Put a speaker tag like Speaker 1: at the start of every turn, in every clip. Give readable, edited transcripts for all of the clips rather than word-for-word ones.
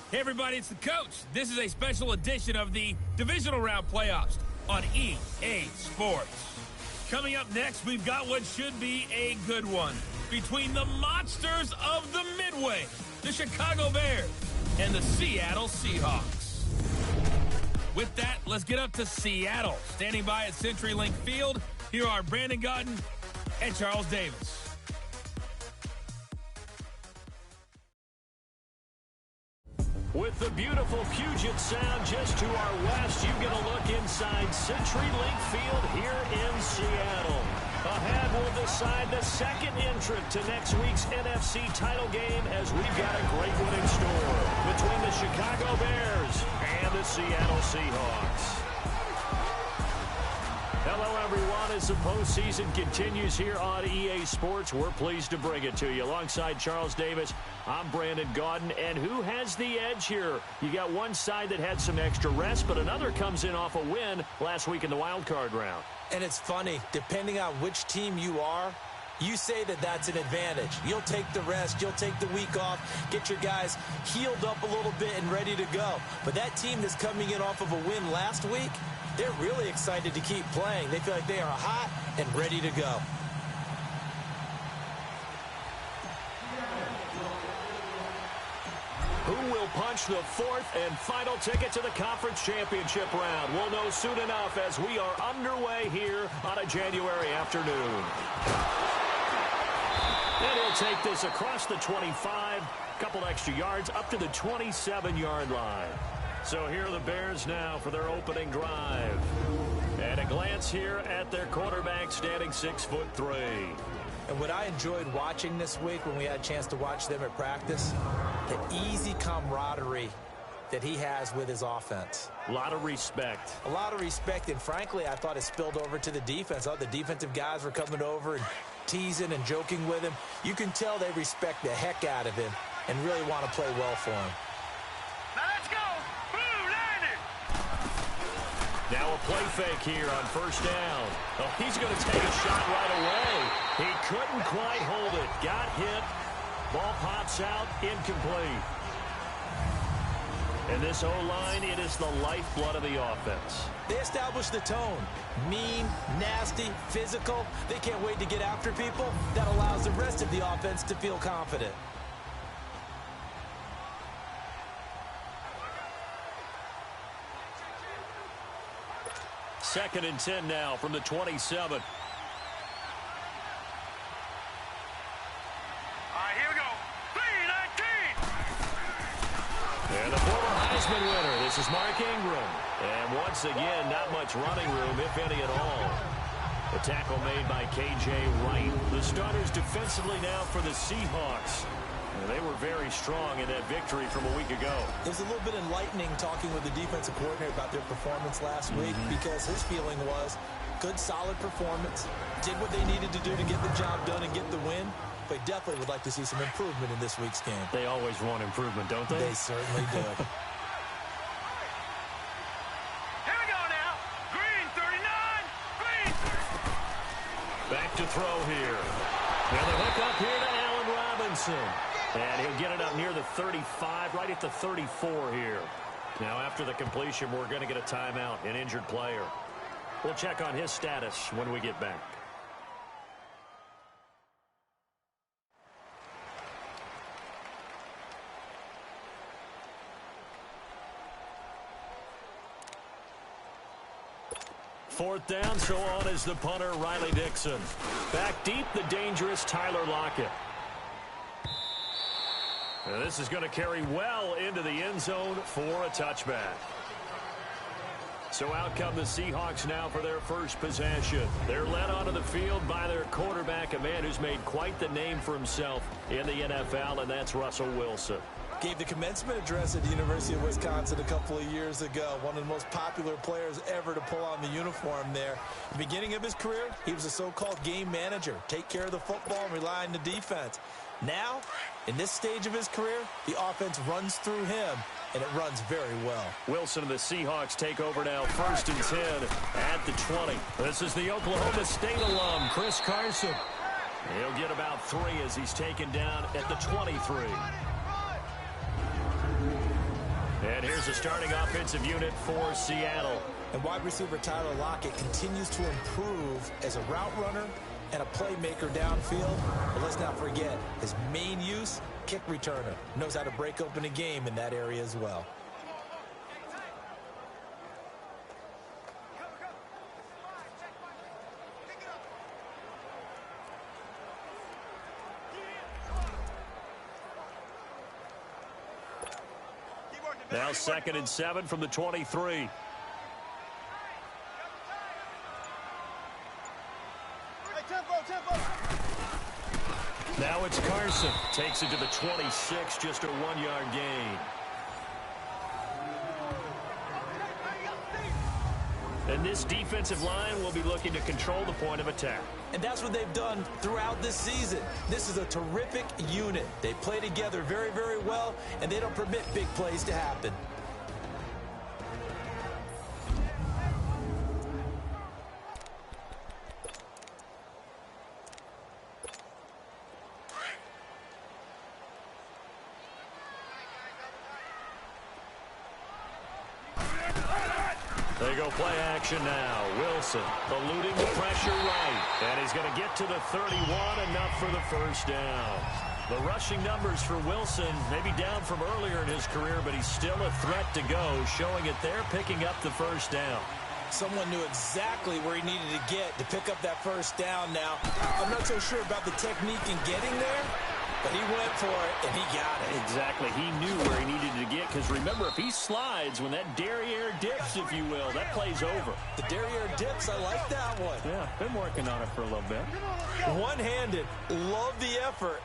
Speaker 1: Hey everybody, it's the coach. This is a special edition of the Divisional Round Playoffs on EA Sports. Coming up next, we've got what should be a good one between the monsters of the Midway, the Chicago Bears, and the Seattle Seahawks. With that, let's get up to Seattle. Standing by at CenturyLink Field, here are Brandon Gaudin and Charles Davis.
Speaker 2: With the beautiful Puget Sound just to our west, you get a look inside CenturyLink Field here in Seattle. Ahead, we'll decide the second entrant to next week's NFC title game as we've got a great one in store between the Chicago Bears and the Seattle Seahawks. Hello, everyone. As the postseason continues here on EA Sports, we're pleased to bring it to you. Alongside Charles Davis, I'm Brandon Gaudin. And who has the edge here? You got one side that had some extra rest, but another comes in off a win last week in the wild card round.
Speaker 3: And it's funny, depending on which team you are, you say that that's an advantage. You'll take the rest, you'll take the week off, get your guys healed up a little bit and ready to go. But that team that's coming in off of a win last week, they're really excited to keep playing. They feel like they are hot and ready to go.
Speaker 2: Who will punch the fourth and final ticket to the conference championship round? We'll know soon enough as we are underway here on a January afternoon. And he'll take this across the 25, couple extra yards up to the 27-yard line. So here are the Bears now for their opening drive. And a glance here at their quarterback standing 6'3".
Speaker 3: And what I enjoyed watching this week when we had a chance to watch them at practice, the easy camaraderie that he has with his offense.
Speaker 2: A lot of respect.
Speaker 3: A lot of respect, and frankly, I thought it spilled over to the defense. The defensive guys were coming over and teasing and joking with him. You can tell they respect the heck out of him and really want to play well for him.
Speaker 2: Now a play fake here on first down. Oh, he's going to take a shot right away. He couldn't quite hold it. Got hit. Ball pops out. Incomplete. And this O-line, it is the lifeblood of the offense.
Speaker 3: They establish the tone. Mean, nasty, physical. They can't wait to get after people. That allows the rest of the offense to feel confident.
Speaker 2: Second and 10 now from the 27.
Speaker 4: All right, here we go. 3-19.
Speaker 2: And the former Heisman winner, this is Mark Ingram. And once again, not much running room, if any at all. The tackle made by K.J. Wright. The starters defensively now for the Seahawks. They were very strong in that victory from a week ago.
Speaker 3: It was a little bit enlightening talking with the defensive coordinator about their performance last week because his feeling was good, solid performance, did what they needed to do to get the job done and get the win, but definitely would like to see some improvement in this week's game.
Speaker 2: They always want improvement, don't they?
Speaker 3: They certainly do.
Speaker 4: Here we go now. Green 39. Green.
Speaker 2: Back to throw here. And the hook up here to Allen Robinson. And he'll get it up near the 35, right at the 34 here. Now, after the completion, we're going to get a timeout, an injured player. We'll check on his status when we get back. Fourth down, so on is the punter, Riley Dixon. Back deep, the dangerous Tyler Lockett. And this is going to carry well into the end zone for a touchback. So out come the Seahawks now for their first possession. They're led onto the field by their quarterback, a man who's made quite the name for himself in the NFL, and that's Russell Wilson.
Speaker 3: Gave the commencement address at the University of Wisconsin a couple of years ago. One of the most popular players ever to pull on the uniform there. At the beginning of his career, he was a so-called game manager. Take care of the football and rely on the defense. Now, in this stage of his career, the offense runs through him, and it runs very well.
Speaker 2: Wilson and the Seahawks take over now, first and 10 at the 20. This is the Oklahoma State alum, Chris Carson. He'll get about 3 as he's taken down at the 23. Here's the starting offensive unit for Seattle.
Speaker 3: And wide receiver Tyler Lockett continues to improve as a route runner and a playmaker downfield. But let's not forget, his main use, kick returner. Knows how to break open a game in that area as well.
Speaker 2: Now 2nd and 7 from the 23. Now it's Carson. Takes it to the 26, just a 1-yard gain. And this defensive line will be looking to control the point of attack.
Speaker 3: And that's what they've done throughout this season. This is a terrific unit. They play together very, very well, and they don't permit big plays to happen.
Speaker 2: They go play action now. Wilson eluding the pressure right. And he's going to get to the 31, enough for the first down. The rushing numbers for Wilson may be down from earlier in his career, but he's still a threat to go, showing it there, picking up the first down.
Speaker 3: Someone knew exactly where he needed to get to pick up that first down now. I'm not so sure about the technique in getting there, but he went for it, and he got it.
Speaker 2: Exactly. He knew where he needed to get, because remember, if he slides, when that derriere dips, if you will, that play's over.
Speaker 3: The derriere dips, I like that one.
Speaker 2: Yeah, been working on it for a little bit.
Speaker 3: One-handed, love the effort.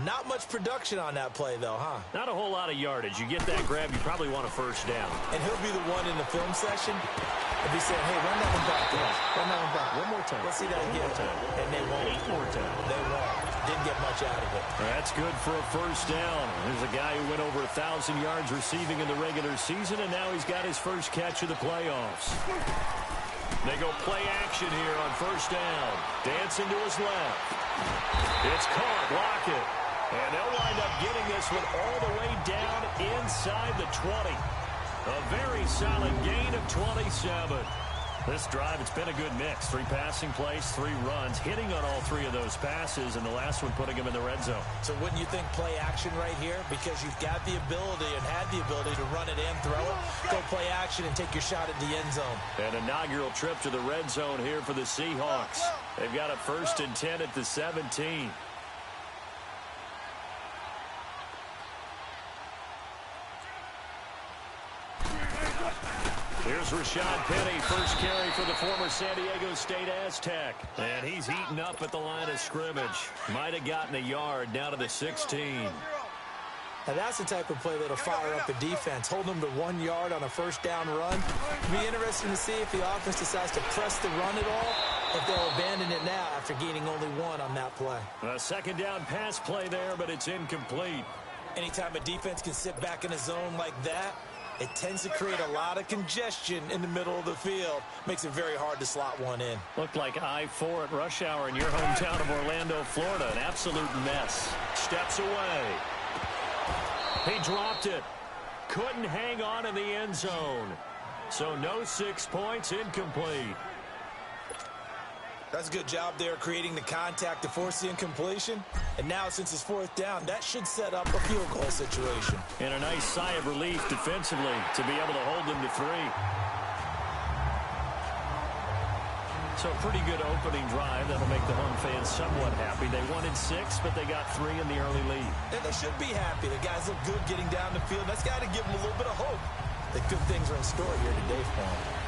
Speaker 3: Not much production on that play, though, huh?
Speaker 2: Not a whole lot of yardage. You get that grab, you probably want a first down.
Speaker 3: And he'll be the one in the film session if he said, hey, run that one back, guys. Run that one back.
Speaker 2: One more time.
Speaker 3: Let's see that again. And they won't.
Speaker 2: 8 more times.
Speaker 3: They won't. Didn't get much out of it.
Speaker 2: That's good for a first down. There's a guy who went over 1,000 yards receiving in the regular season, and now he's got his first catch of the playoffs. They go play action here on first down. Dancing to his left. It's caught. Lockett. And they'll wind up getting this one all the way down inside the 20. A very solid gain of 27. This drive, it's been a good mix. 3 passing plays, 3 runs, hitting on all 3 of those passes, and the last one putting him in the red zone.
Speaker 3: So wouldn't you think play action right here? Because you've got the ability and had the ability to run it and throw it. Go play action and take your shot at the end zone.
Speaker 2: An inaugural trip to the red zone here for the Seahawks. They've got a 1st and 10 at the 17. Here's Rashad Penny, first carry for the former San Diego State Aztec. And he's heating up at the line of scrimmage. Might have gotten a yard down to the 16.
Speaker 3: Now that's the type of play that'll fire up a defense. Hold them to 1 yard on a first down run. It'll be interesting to see if the offense decides to press the run at all, if they'll abandon it now after gaining only 1 on that play.
Speaker 2: A second down pass play there, but it's incomplete.
Speaker 3: Anytime a defense can sit back in a zone like that, it tends to create a lot of congestion in the middle of the field. Makes it very hard to slot one in.
Speaker 2: Looked like I-4 at rush hour in your hometown of Orlando, Florida. An absolute mess. Steps away. He dropped it. Couldn't hang on in the end zone. So no 6 points, incomplete.
Speaker 3: That's a good job there creating the contact to force the incompletion. And now since it's 4th down, that should set up a field goal situation.
Speaker 2: And a nice sigh of relief defensively to be able to hold them to 3. So a pretty good opening drive. That'll make the home fans somewhat happy. They wanted 6, but they got 3 in the early lead.
Speaker 3: And they should be happy. The guys look good getting down the field. That's got to give them a little bit of hope that good things are in store here today for them.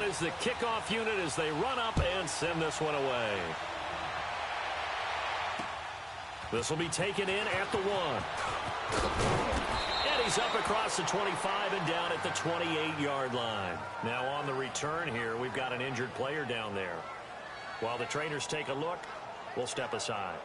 Speaker 2: Is the kickoff unit as they run up and send this one away. This will be taken in at the 1. And he's up across the 25 and down at the 28-yard line. Now on the return here, we've got an injured player down there. While the trainers take a look, we'll step aside.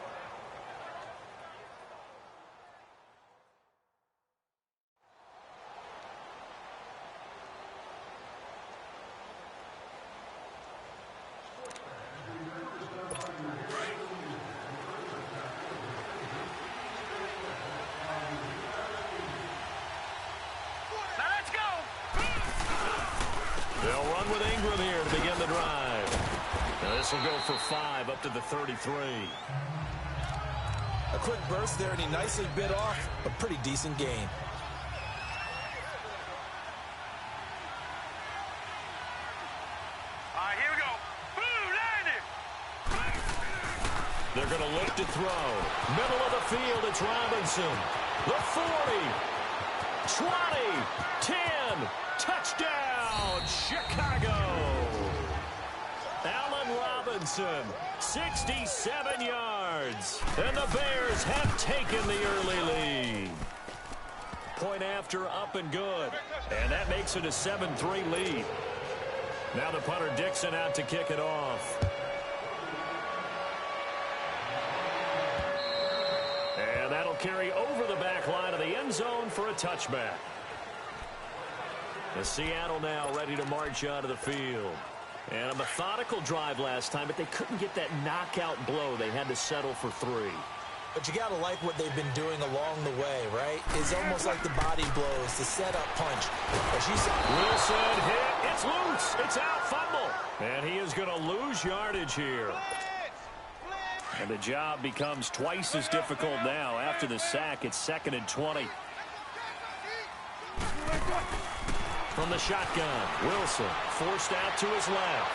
Speaker 2: with Ingram here to begin the drive. Now this will go for 5 up to the 33.
Speaker 3: A quick burst there, and he nicely bit off a pretty decent gain.
Speaker 4: All right, here we go. Boom, landed.
Speaker 2: They're going to look to throw. Middle of the field, it's Robinson. The 40, 20, 10, touchdown, Chicago. Allen Robinson, 67 yards. And the Bears have taken the early lead. Point after, up and good. And that makes it a 7-3 lead. Now the punter Dixon out to kick it off. And that'll carry over the back line of the end zone for a touchback. The Seattle now ready to march out of the field. And a methodical drive last time, but they couldn't get that knockout blow. They had to settle for 3.
Speaker 3: But you got to like what they've been doing along the way, right? It's almost like the body blows, the setup punch. As you saw,
Speaker 2: Wilson hit. It's loose. It's out. Fumble. And he is going to lose yardage here. And the job becomes twice as difficult now. After the sack, it's 2nd and 20. From the shotgun, Wilson forced out to his left.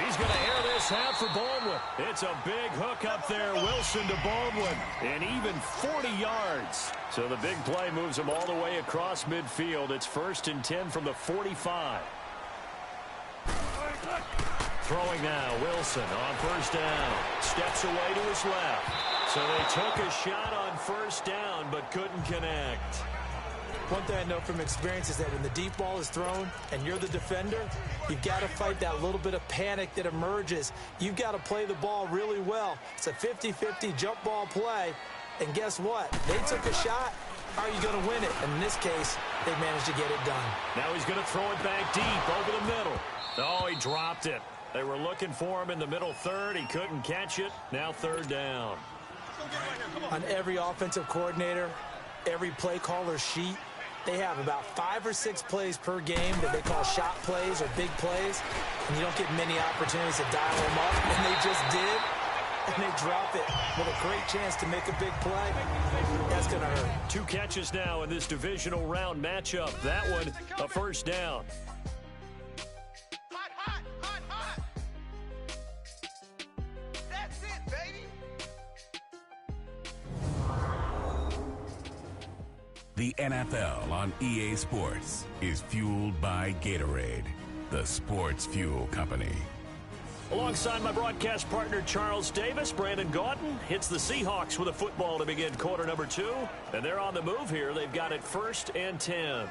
Speaker 2: He's going to air this out for Baldwin. It's a big hook up there, Wilson to Baldwin, and even 40 yards. So the big play moves him all the way across midfield. It's 1st and 10 from the 45. Throwing now, Wilson on 1st down. Steps away to his left. So they took a shot on 1st down, but couldn't connect.
Speaker 3: one thing I know from experience is that when the deep ball is thrown and you're the defender, you've got to fight that little bit of panic that emerges. You've got to play the ball really well. It's a 50-50 jump ball play. And guess what? They took a shot. How are you going to win it? And in this case, they managed to get it done.
Speaker 2: Now he's going to throw it back deep over the middle. Oh, he dropped it. They were looking for him in the middle third. He couldn't catch it. Now 3rd down.
Speaker 3: On every offensive coordinator, every play caller sheet, they have about 5 or 6 plays per game that they call shot plays or big plays, and you don't get many opportunities to dial them up, and they just did, and they drop it with a great chance to make a big play. That's going to hurt.
Speaker 2: 2 catches now in this divisional round matchup. That one, a 1st down.
Speaker 4: Hot, hot, hot, hot. That's it, baby.
Speaker 5: The NFL on EA Sports is fueled by Gatorade, the sports fuel company.
Speaker 2: Alongside my broadcast partner Charles Davis, Brandon Gaudin hits the Seahawks with a football to begin quarter number 2. And they're on the move here. They've got it 1st and 10.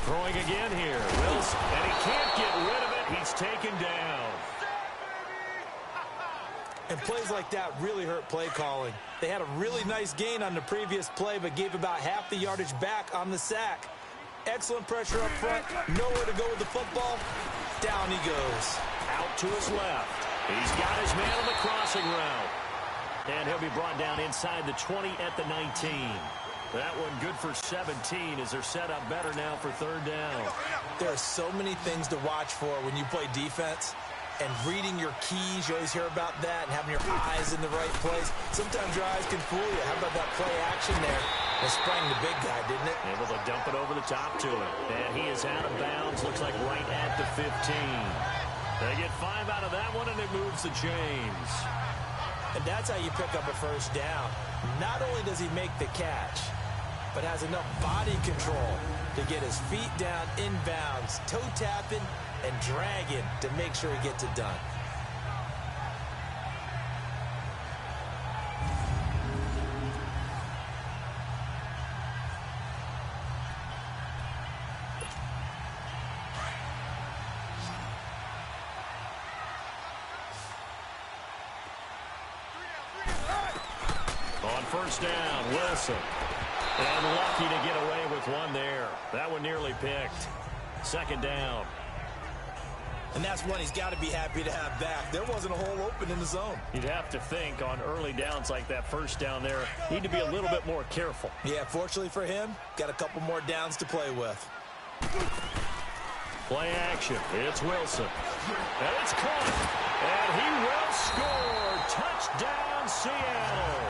Speaker 2: Throwing again here, Wilson, and he can't get rid of it. He's taken down.
Speaker 3: And plays like that really hurt play calling. They had a really nice gain on the previous play, but gave about half the yardage back on the sack. Excellent pressure up front. Nowhere to go with the football. Down he goes.
Speaker 2: Out to his left. He's got his man on the crossing route. And he'll be brought down inside the 20 at the 19. That one good for 17 as they're set up better now for 3rd down.
Speaker 3: There are so many things to watch for when you play defense. And reading your keys, you always hear about that, and having your eyes in the right place. Sometimes your eyes can fool you. How about that play action there? It sprang the big guy, didn't it?
Speaker 2: Able to dump it over the top to him. And he is out of bounds, looks like right at the 15. They get 5 out of that one, and it moves the chains.
Speaker 3: And that's how you pick up a 1st down. Not only does he make the catch, but has enough body control to get his feet down inbounds, toe tapping and dragging to make sure he gets it done.
Speaker 2: On first down, Wilson. And lucky to get away with one there. That one nearly picked. Second down.
Speaker 3: And that's one he's got to be happy to have back. There wasn't a hole open in the zone.
Speaker 2: You'd have to think on early downs like that first down there, need to be a little bit more careful.
Speaker 3: Yeah, fortunately for him, got a couple more downs to play with.
Speaker 2: Play action. It's Wilson. And it's caught. And he will score. Touchdown, Seattle.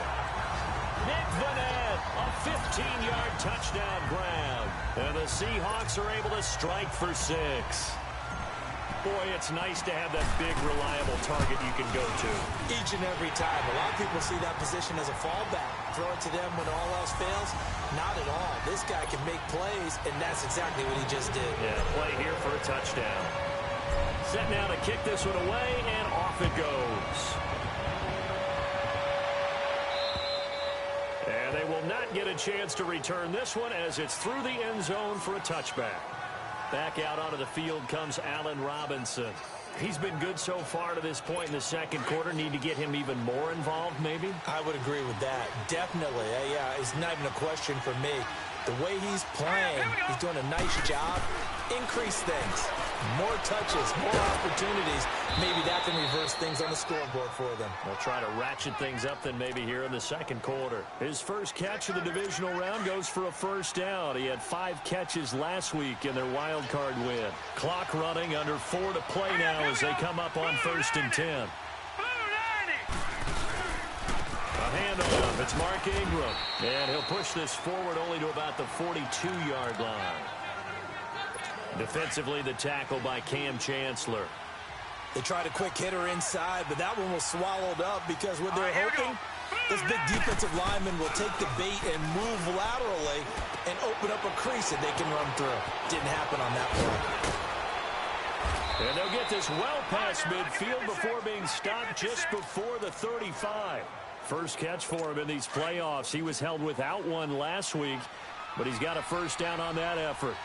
Speaker 2: Nick Vanette, a 15-yard touchdown grab. And the Seahawks are able to strike for 6. Boy, it's nice to have that big, reliable target you can go to.
Speaker 3: Each and every time. A lot of people see that position as a fallback. Throw it to them when all else fails. Not at all. This guy can make plays, and that's exactly what he just did.
Speaker 2: Yeah, play here for a touchdown. Set now to kick this one away, and off it goes. And they will not get a chance to return this one as it's through the end zone for a touchback. Back out onto the field comes Allen Robinson. He's been good so far to this point in the second quarter. Need to get him even more involved, maybe?
Speaker 3: I would agree with that. Definitely. Yeah, it's not even a question for me. The way he's playing, he's doing a nice job. Increase things. More touches, more opportunities. Maybe that can reverse things on the scoreboard for them.
Speaker 2: They'll try to ratchet things up then maybe here in the second quarter. His first catch of the divisional round goes for a first down. He had 5 catches last week in their wild card win. Clock running, under 4 to play now as they come up on 1st and 10. A handoff. It's Mark Ingram. And he'll push this forward only to about the 42-yard line. Defensively, the tackle by Cam Chancellor.
Speaker 3: They tried a quick hitter inside, but that one was swallowed up because what they're hoping, this big defensive lineman will take the bait and move laterally and open up a crease that they can run through. Didn't happen on that play.
Speaker 2: And they'll get this well past midfield before being stopped just before the 35. First catch for him in these playoffs. He was held without one last week, but he's got a first down on that effort.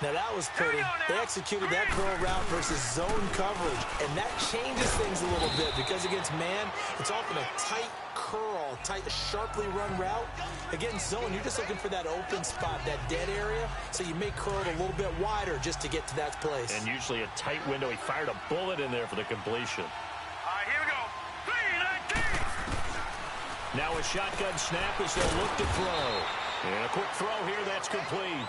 Speaker 3: Now that was pretty. They executed that curl route versus zone coverage, and that changes things a little bit because against man, it's often a tight curl, tight, sharply run route. Against zone, you're just looking for that open spot, that dead area, so you may curl it a little bit wider just to get to that place.
Speaker 2: And usually a tight window. He fired a bullet in there for the completion.
Speaker 4: All right, here we go. 3-19.
Speaker 2: Now a shotgun snap as they'll look to throw. And a quick throw here, that's complete.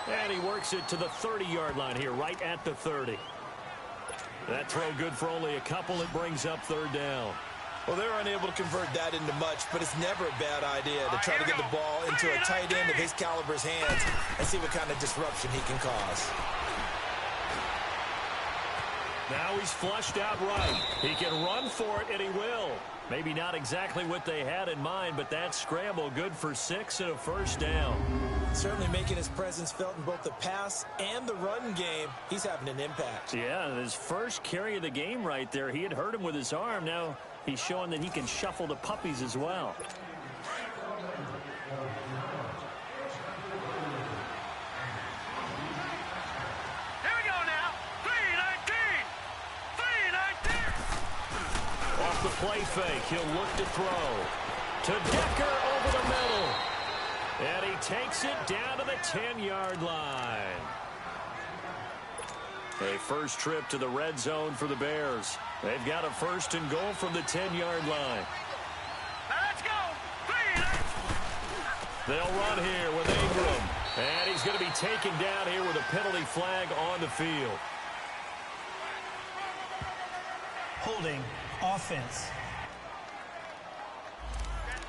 Speaker 2: And he works it to the 30-yard line here, right at the 30. That throw good for only a couple. It brings up 3rd down.
Speaker 3: Well, they're unable to convert that into much, but it's never a bad idea to try to get the ball into a tight end of his caliber's hands and see what kind of disruption he can cause.
Speaker 2: Now he's flushed out right. He can run for it, and he will. Maybe not exactly what they had in mind, but that scramble good for 6 and a first down.
Speaker 3: Certainly making his presence felt in both the pass and the run game. He's having an impact.
Speaker 2: Yeah, his first carry of the game right there. He had hurt him with his arm. Now he's showing that he can shuffle the puppies as well.
Speaker 4: Here we go now. 3-19. 3-19.
Speaker 2: Off the play fake, he'll look to throw. To Decker over the middle. And he takes it down to the 10-yard line. A first trip to the red zone for the Bears. They've got a 1st and goal from the 10-yard line.
Speaker 4: Now let's go. 3-19.
Speaker 2: They'll run here with Ingram. And he's going to be taken down here with a penalty flag on the field.
Speaker 6: Holding offense.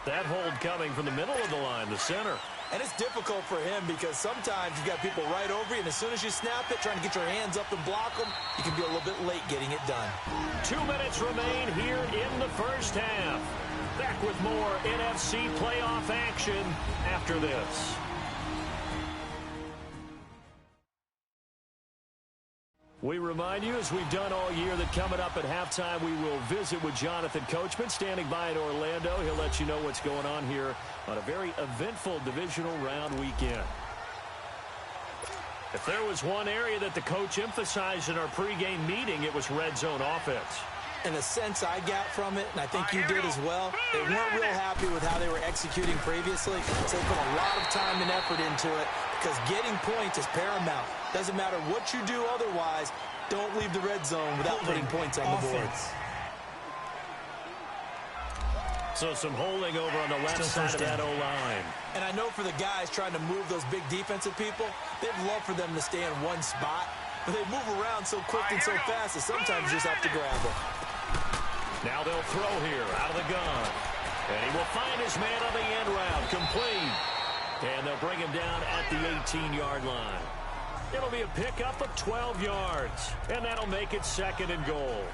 Speaker 2: That hold coming from the middle of the line, the center.
Speaker 3: And it's difficult for him because sometimes you've got people right over you, and as soon as you snap it, trying to get your hands up and block them, you can be a little bit late getting it done.
Speaker 2: 2 minutes remain here in the first half. Back with more NFC playoff action after this. We remind you, as we've done all year, that coming up at halftime, we will visit with Jonathan Coachman, standing by in Orlando. He'll let you know what's going on here on a very eventful divisional round weekend. If there was one area that the coach emphasized in our pregame meeting, it was red zone offense.
Speaker 3: And the sense I got from it, and I think you did as well, they weren't real happy with how they were executing previously, so they put a lot of time and effort into it because getting points is paramount. Doesn't matter what you do otherwise, don't leave the red zone without putting points on the board.
Speaker 2: So some holding over on the left side of that O-line.
Speaker 3: And I know for the guys trying to move those big defensive people, they'd love for them to stay in one spot, but they move around so quick and so fast that sometimes you just have to grab them.
Speaker 2: Now they'll throw here out of the gun. And he will find his man on the end route. Complete. And they'll bring him down at the 18-yard line. It'll be a pickup of 12 yards. And that'll make it 2nd and goal.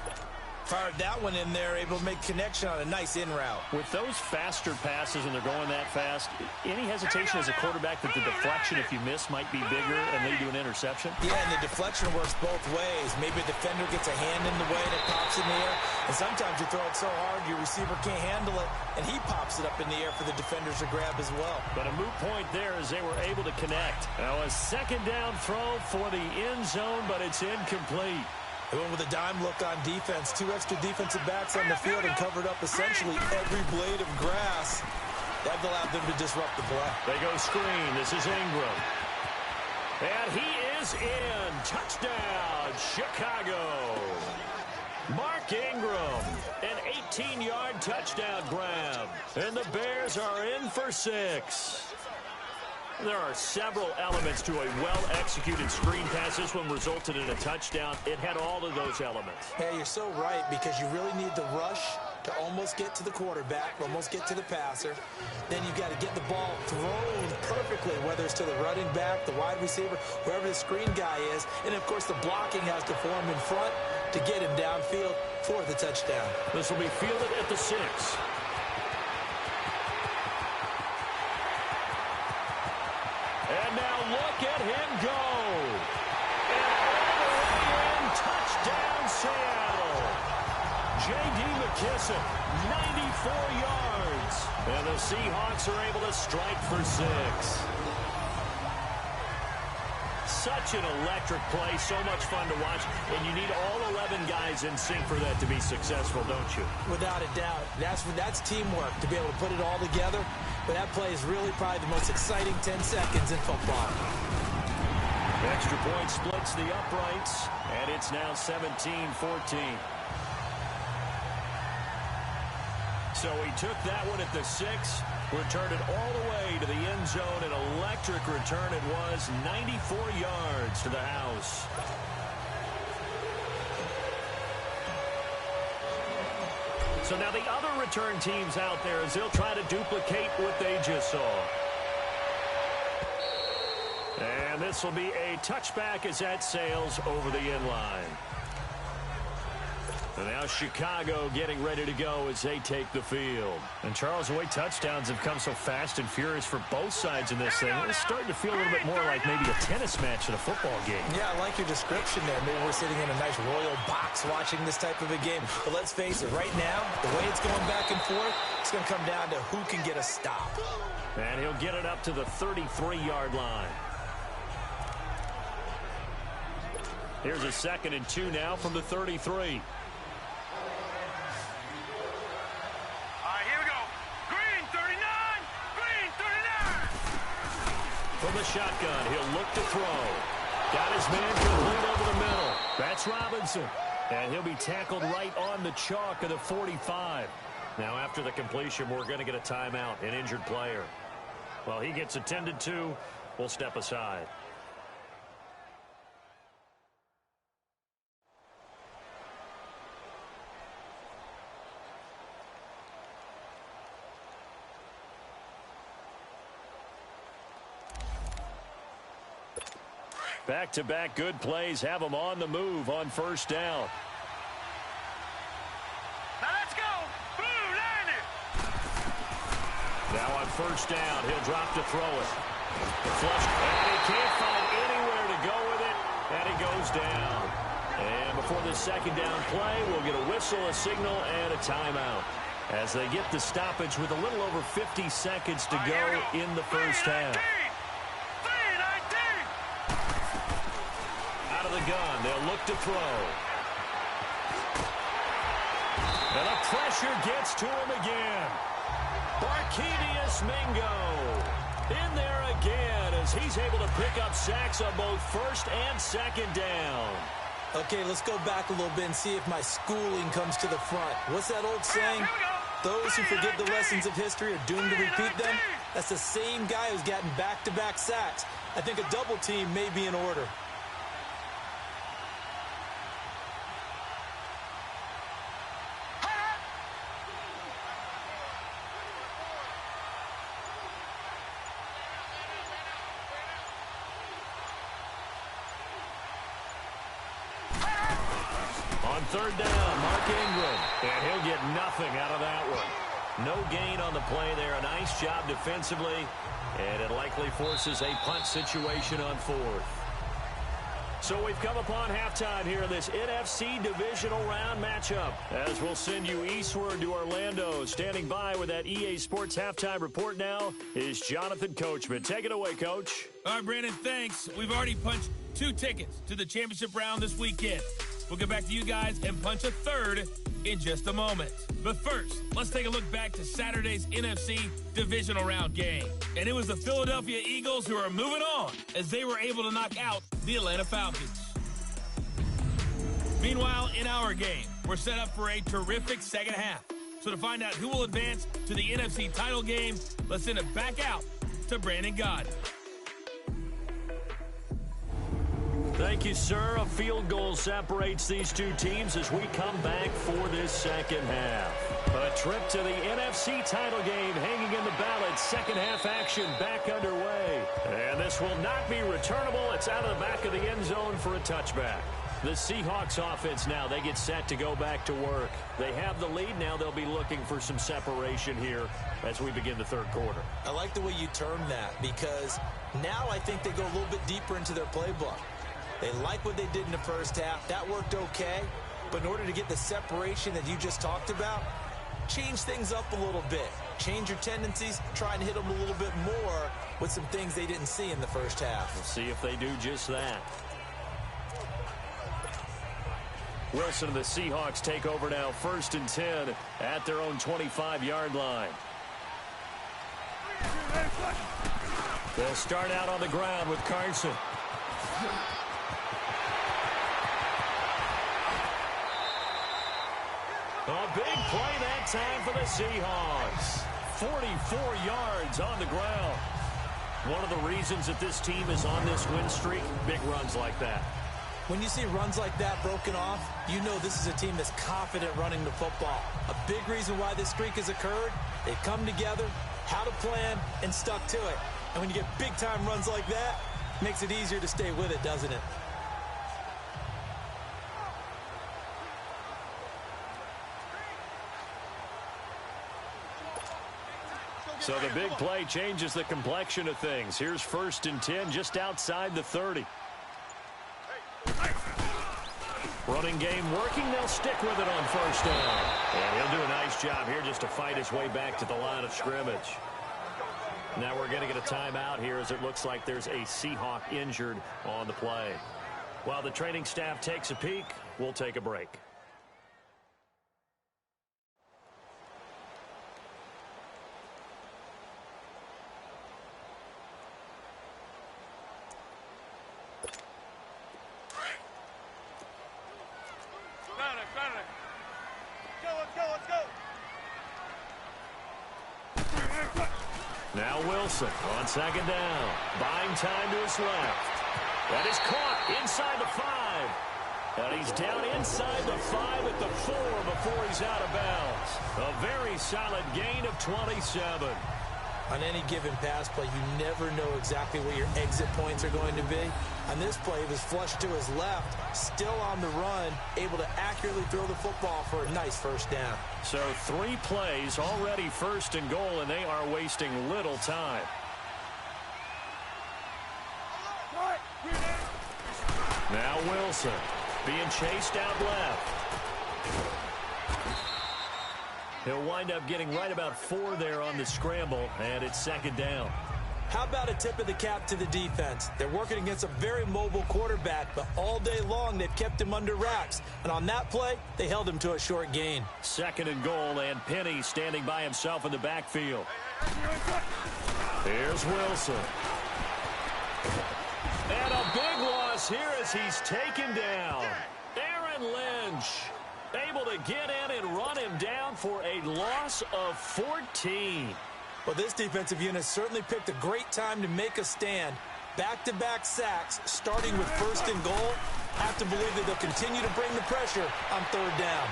Speaker 3: Fired that one in there, able to make connection on a nice in route.
Speaker 2: With those faster passes and they're going that fast, any hesitation as a quarterback that the deflection, if you miss, might be bigger and lead to an interception?
Speaker 3: Yeah, and the deflection works both ways. Maybe a defender gets a hand in the way and it pops in the air. And sometimes you throw it so hard your receiver can't handle it, and he pops it up in the air for the defenders to grab as well.
Speaker 2: But a moot point there as they were able to connect. Now a 2nd down throw for the end zone, but it's incomplete.
Speaker 3: They went with a dime look on defense. 2 extra defensive backs on the field and covered up essentially every blade of grass. That allowed them to disrupt the play.
Speaker 2: They go screen. This is Ingram. And he is in. Touchdown, Chicago. Mark Ingram, an 18-yard touchdown grab. And the Bears are in for 6. There are several elements to a well-executed screen pass. This one resulted in a touchdown. It had all of those elements.
Speaker 3: Hey, you're so right, because you really need the rush to almost get to the quarterback, almost get to the passer. Then you've got to get the ball thrown perfectly, whether it's to the running back, the wide receiver, wherever the screen guy is. And, of course, the blocking has to form in front to get him downfield for the touchdown.
Speaker 2: This will be fielded at the 6. And now look at him go. And all the way in, touchdown Seattle. J.D. McKissick, 94 yards. And the Seahawks are able to strike for 6. Such an electric play, so much fun to watch. And you need all 11 guys in sync for that to be successful, don't you?
Speaker 3: Without a doubt. That's teamwork, to be able to put it all together. But that play is really probably the most exciting 10 seconds in football.
Speaker 2: Extra point splits the uprights, and it's now 17-14. So he took that one at the 6, returned it all the way to the end zone. An electric return it was, 94 yards to the house. So now the other return teams out there as they'll try to duplicate what they just saw. And this will be a touchback as that sails over the end line. And now Chicago getting ready to go as they take the field. And Charles, the way touchdowns have come so fast and furious for both sides in this thing, it's starting to feel a little bit more like maybe a tennis match in a football game.
Speaker 3: Yeah, I like your description there. Maybe we're sitting in a nice royal box watching this type of a game. But let's face it, right now, the way it's going back and forth, it's going to come down to who can get a stop.
Speaker 2: And he'll get it up to the 33-yard line. Here's a 2nd and 2 now from the 33. From the shotgun, he'll look to throw. Got his man complete over the middle. That's Robinson. And he'll be tackled right on the chalk of the 45. Now, after the completion, we're going to get a timeout, an injured player. Well, he gets attended to. We'll step aside. Back-to-back good plays have them on the move on first down.
Speaker 4: Now let's go. Blue, line it.
Speaker 2: Now on first down, he'll drop to throw it. Flush, and he can't find anywhere to go with it, and he goes down. And before the 2nd down play, we'll get a whistle, a signal, and a timeout as they get the stoppage with a little over 50 seconds to go in the first half. Out of the gun, they'll look to throw. And the pressure gets to him again. Barkevious Mingo in there again as he's able to pick up sacks on both first and second down.
Speaker 3: Okay, let's go back a little bit and see if my schooling comes to the front. What's that old saying? Those who forget the lessons of history are doomed to repeat them. That's the same guy who's gotten back-to-back sacks. I think a double team may be in order.
Speaker 2: On third down, Mark Ingram. And he'll get nothing out of that one. No gain on the play there. A nice job defensively. And it likely forces a punt situation on fourth. So we've come upon halftime here in this NFC divisional round matchup. As we'll send you eastward to Orlando. Standing by with that EA Sports halftime report now is Jonathan Coachman. Take it away, Coach.
Speaker 1: All right, Brandon, thanks. We've already punched 2 tickets to the championship round this weekend. We'll get back to you guys and punch a third in just a moment. But first, let's take a look back to Saturday's NFC divisional round game. And it was the Philadelphia Eagles who are moving on as they were able to knock out the Atlanta Falcons. Meanwhile, in our game, we're set up for a terrific second half. So to find out who will advance to the NFC title game, let's send it back out to Brandon Gaudin.
Speaker 2: Thank you, sir. A field goal separates these two teams as we come back for this second half. A trip to the NFC title game hanging in the balance. Second half action back underway. And this will not be returnable. It's out of the back of the end zone for a touchback. The Seahawks offense now, they get set to go back to work. They have the lead. Now they'll be looking for some separation here as we begin the third quarter.
Speaker 3: I like the way you termed that because now I think they go a little bit deeper into their playbook. They like what they did in the first half. That worked okay. But in order to get the separation that you just talked about, change things up a little bit. Change your tendencies. Try and hit them a little bit more with some things they didn't see in the first half.
Speaker 2: We'll see if they do just that. Wilson and the Seahawks take over now. 1st and 10 at their own 25-yard line. They'll start out on the ground with Carson. A big play that time for the Seahawks. 44 yards on the ground. One of the reasons that this team is on this win streak, big runs like that.
Speaker 3: When you see runs like that broken off, you know this is a team that's confident running the football. A big reason why this streak has occurred, they've come together, had a plan, and stuck to it. And when you get big-time runs like that, it makes it easier to stay with it, doesn't it?
Speaker 2: So the big play changes the complexion of things. Here's 1st and 10 just outside the 30. Running game working. They'll stick with it on 1st down. And he'll do a nice job here just to fight his way back to the line of scrimmage. Now we're going to get a timeout here as it looks like there's a Seahawk injured on the play. While the training staff takes a peek, we'll take a break. Now Wilson on 2nd down. Buying time to his left. That is caught inside the 5. And he's down inside the 5 at the 4 before he's out of bounds. A very solid gain of 27.
Speaker 3: On any given pass play, you never know exactly where your exit points are going to be. On this play, he was flushed to his left, still on the run, able to accurately throw the football for a nice 1st down.
Speaker 2: So 3 plays already 1st and goal, and they are wasting little time. Now Wilson being chased out left. He'll wind up getting right about 4 there on the scramble, and it's 2nd down.
Speaker 3: How about a tip of the cap to the defense? They're working against a very mobile quarterback, but all day long they've kept him under wraps. And on that play, they held him to a short gain.
Speaker 2: 2nd and goal, and Penny standing by himself in the backfield. Here's Wilson. And a big loss here as he's taken down. Aaron Lynch able to get in and run him down for a loss of 14.
Speaker 3: Well, this defensive unit certainly picked a great time to make a stand. Back-to-back sacks, starting with 1st and goal. Have to believe that they'll continue to bring the pressure on 3rd down.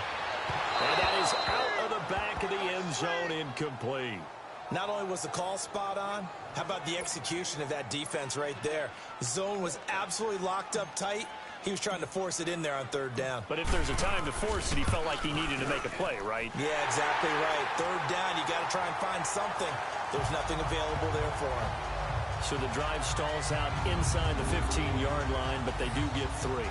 Speaker 2: And that is out of the back of the end zone, incomplete.
Speaker 3: Not only was the call spot on, how about the execution of that defense right there? The zone was absolutely locked up tight. He was trying to force it in there on 3rd down.
Speaker 2: But if there's a time to force it, he felt like he needed to make a play, right?
Speaker 3: Yeah, exactly right. 3rd down, you got to try and find something. There's nothing available there for him.
Speaker 2: So the drive stalls out inside the 15-yard line, but they do get 3.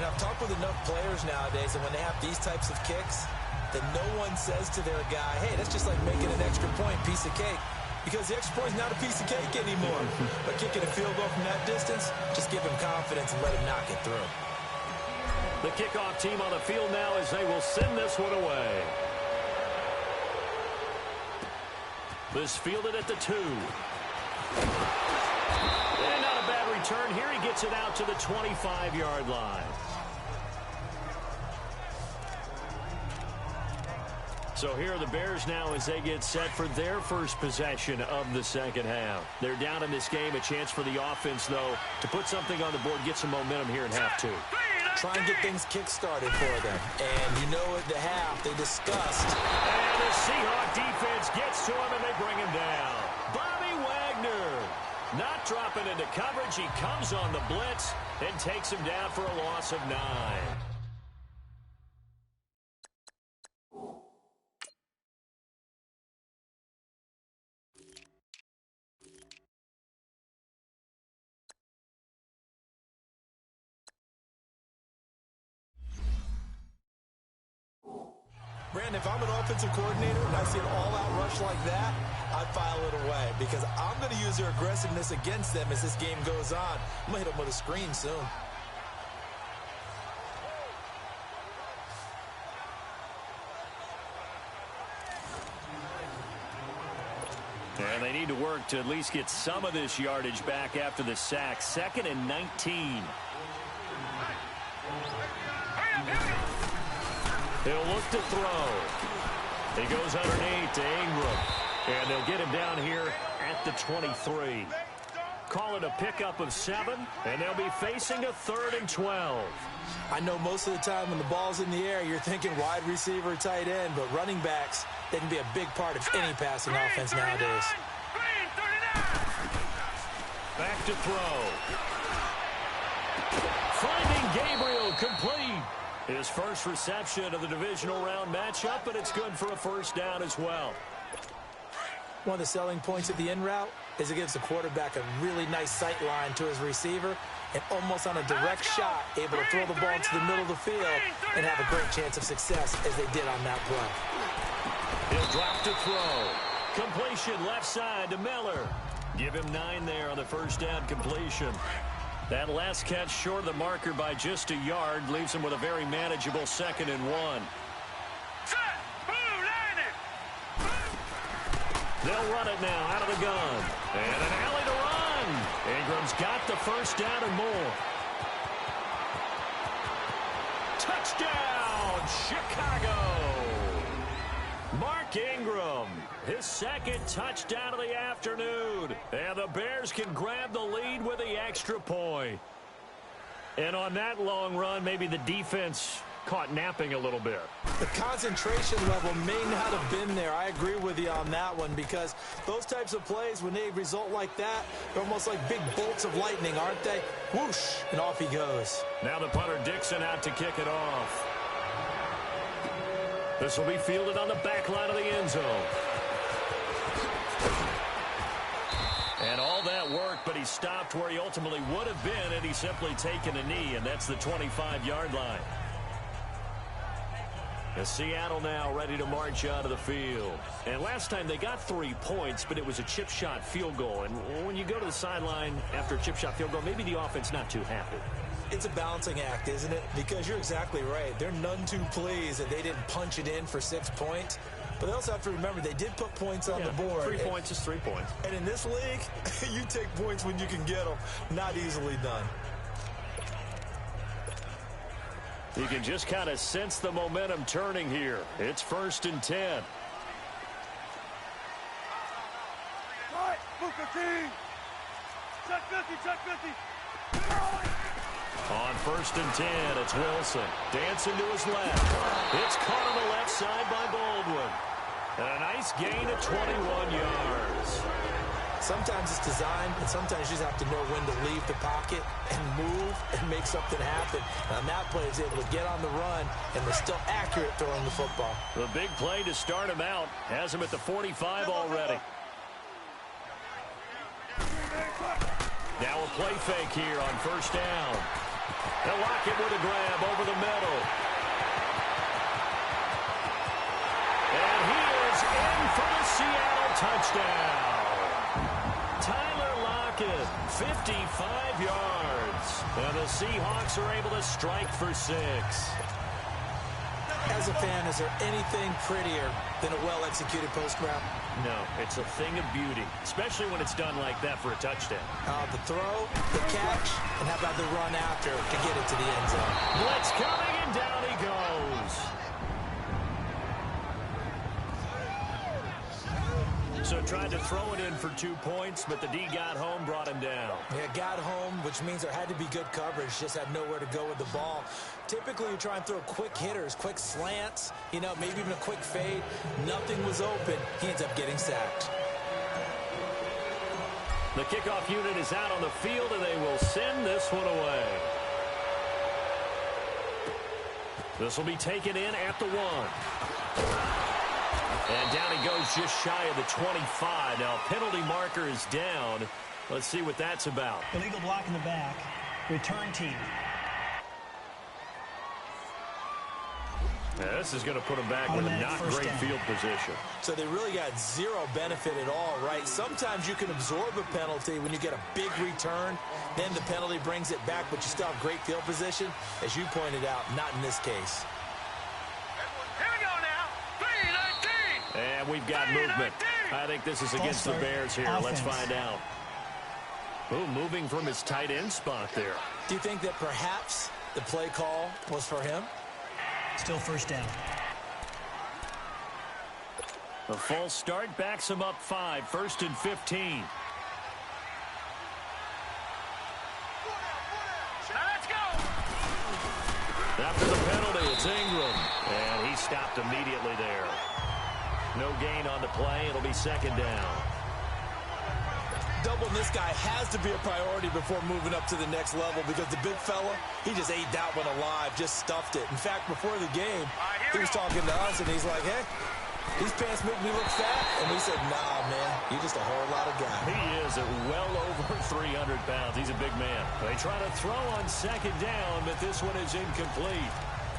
Speaker 3: And I've talked with enough players nowadays, and when they have these types of kicks, then no one says to their guy, hey, that's just like making an extra point, piece of cake. Because the extra point is not a piece of cake anymore. But kicking a field goal from that distance, just give him confidence and let him knock it through.
Speaker 2: The kickoff team on the field now as they will send this one away. This fielded at the 2. And not a bad return here. He gets it out to the 25-yard line. So here are the Bears now as they get set for their first possession of the 2nd half. They're down in this game. A chance for the offense, though, to put something on the board, get some momentum here in half 2.
Speaker 3: Try and get things kick-started for them. And you know at the half, they discussed.
Speaker 2: And the Seahawks defense gets to him, and they bring him down. Bobby Wagner not dropping into coverage. He comes on the blitz and takes him down for a loss of 9.
Speaker 3: Brandon, if I'm an offensive coordinator and I see an all-out rush like that, I file it away because I'm going to use their aggressiveness against them as this game goes on. I'm going to hit them with a screen soon.
Speaker 2: And they need to work to at least get some of this yardage back after the sack. 2nd and 19. He'll look to throw. He goes underneath to Ingram. And they'll get him down here at the 23. Call it a pickup of 7, and they'll be facing a 3rd and 12.
Speaker 3: I know most of the time when the ball's in the air, you're thinking wide receiver, tight end, but running backs, they can be a big part of any passing offense nowadays.
Speaker 2: Back to throw. Finding Gabriel complete. His first reception of the divisional round matchup, but it's good for a 1st down as well.
Speaker 3: One of the selling points of the in route is it gives the quarterback a really nice sight line to his receiver and almost on a direct shot able to throw the ball into the middle of the field and have a great chance of success as they did on that play.
Speaker 2: He'll drop to throw. Completion left side to Miller. Give him 9 there on the 1st down completion. That last catch short of the marker by just a yard leaves him with a very manageable 2nd and 1. They'll run it now out of the gun. And an alley to run. Ingram's got the 1st down and more. Touchdown, Chicago. Mark Ingram, his 2nd touchdown of the afternoon. And the Bears can grab the lead with the extra point. And on that long run, maybe the defense caught napping a little bit.
Speaker 3: The concentration level may not have been there. I agree with you on that one because those types of plays, when they result like that, they're almost like big bolts of lightning, aren't they? Whoosh, and off he goes.
Speaker 2: Now the punter Dixon out to kick it off. This will be fielded on the back line of the end zone. And all that work, but he stopped where he ultimately would have been had he simply taken a knee, and that's the 25-yard line. And Seattle now ready to march out of the field. And last time they got 3 points, but it was a chip shot field goal. And when you go to the sideline after a chip shot field goal, maybe the offense not too happy.
Speaker 3: It's a balancing act, isn't it? Because you're exactly right. They're none too pleased that they didn't punch it in for 6 points. But they also have to remember they did put points on the board.
Speaker 2: 3 points is 3 points.
Speaker 3: And in this league, you take points when you can get them. Not easily done.
Speaker 2: You can just kind of sense the momentum turning here. It's 1st and 10.
Speaker 4: All right, move 15. Check 50, check 50.
Speaker 2: On 1st and 10, it's Wilson. Dancing to his left. It's caught on the left side by Baldwin. And a nice gain of 21 yards.
Speaker 3: Sometimes it's designed, and sometimes you just have to know when to leave the pocket and move and make something happen. And on that play, he's able to get on the run, and they're still accurate throwing the football.
Speaker 2: The big play to start him out has him at the 45 already. Now a play fake here on 1st down. They'll lock it with a grab over the middle. And he is in for the Seattle touchdown. Tyler Lockett, 55 yards. And the Seahawks are able to strike for 6.
Speaker 3: As a fan, is there anything prettier than a well-executed post route?
Speaker 2: No, it's a thing of beauty, especially when it's done like that for a touchdown.
Speaker 3: The throw, the catch, and how about the run after to get it to the end zone?
Speaker 2: Blitz coming, and down he goes. So tried to throw it in for 2 points, but the D got home, brought him down.
Speaker 3: Yeah, got home, which means there had to be good coverage. Just had nowhere to go with the ball. Typically, you try and throw quick hitters, quick slants, maybe even a quick fade. Nothing was open. He ends up getting sacked.
Speaker 2: The kickoff unit is out on the field, and they will send this one away. This will be taken in at the 1. And down he goes just shy of the 25. Now, penalty marker is down. Let's see what that's about.
Speaker 6: Illegal block in the back. Return team.
Speaker 2: Now, this is going to put him back with a not great field position.
Speaker 3: So they really got zero benefit at all, right? Sometimes you can absorb a penalty when you get a big return. Then the penalty brings it back, but you still have great field position. As you pointed out, not in this case.
Speaker 4: Here we go now. 3-19.
Speaker 2: And we've got movement. I think this is against the Bears here. Let's find out. Ooh, moving from his tight end spot there.
Speaker 3: Do you think that perhaps the play call was for him?
Speaker 6: Still 1st down.
Speaker 2: The false start backs him up 5. 1st and 15.
Speaker 4: Let's go.
Speaker 2: After the penalty, it's Ingram. And he stopped immediately there. No gain on the play. It'll be 2nd down.
Speaker 3: Doubling this guy has to be a priority before moving up to the next level because the big fella, he just ate that one alive, just stuffed it. In fact, before the game, he was talking to us, and he's like, hey, these pants make me look fat. And we said, nah, man, you're just a whole lot of guy.
Speaker 2: He is at well over 300 pounds. He's a big man. They try to throw on 2nd down, but this one is incomplete.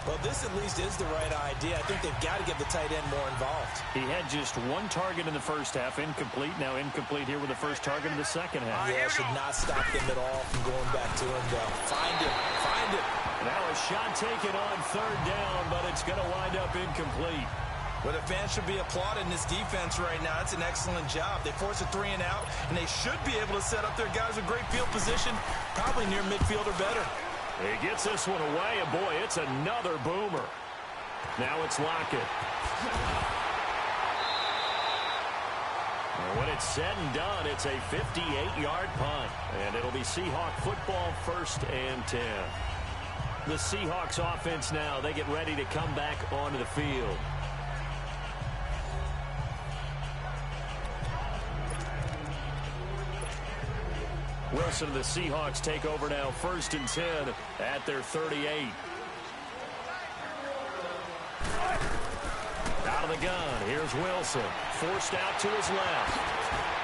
Speaker 3: Well, this at least is the right idea. I think they've got to get the tight end more involved.
Speaker 2: He had just 1 target in the first half, incomplete. Now incomplete here with the first target in the second half.
Speaker 3: Yeah, should not stop them at all from going back to him, though. Find him. Find him.
Speaker 2: Now a shot taken on 3rd down, but it's going to wind up incomplete.
Speaker 3: Well, the fans should be applauding this defense right now. It's an excellent job. They force a 3 and out, and they should be able to set up their guys with great field position, probably near midfield or better.
Speaker 2: He gets this one away, and boy, it's another boomer. Now it's Lockett. And when it's said and done, it's a 58-yard punt. And it'll be Seahawk football, 1st and 10. The Seahawks offense now, they get ready to come back onto the field. Wilson and the Seahawks take over now, 1st and 10 at their 38. Out of the gun, here's Wilson. Forced out to his left.